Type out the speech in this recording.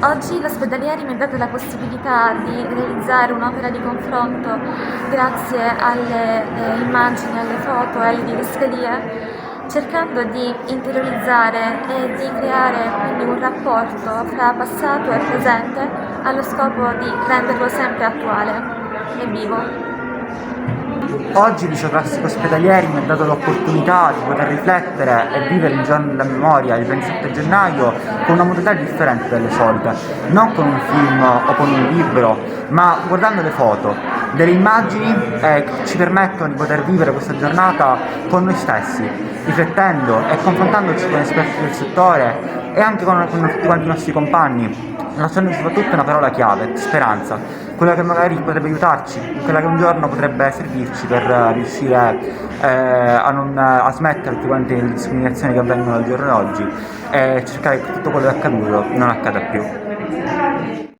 Oggi l'Ospedalieri mi ha dato la possibilità di realizzare un'opera di confronto grazie alle immagini, alle foto e alle didascalie, cercando di interiorizzare e di creare quindi un rapporto fra passato e presente allo scopo di renderlo sempre attuale e vivo. Oggi il Liceo Classico Ospedalieri mi ha dato l'opportunità di poter riflettere e vivere il giorno della memoria, il 27 gennaio, con una modalità differente dalle solite, non con un film o con un libro, ma guardando le foto, delle immagini che ci permettono di poter vivere questa giornata con noi stessi, riflettendo e confrontandoci con esperti del settore e anche con tutti quanti i nostri compagni, lasciando soprattutto una parola chiave: speranza, quella che magari potrebbe aiutarci, quella che un giorno potrebbe servirci per riuscire a smettere tutte quante le discriminazioni che avvengono al giorno d'oggi e cercare che tutto quello che è accaduto non accada più.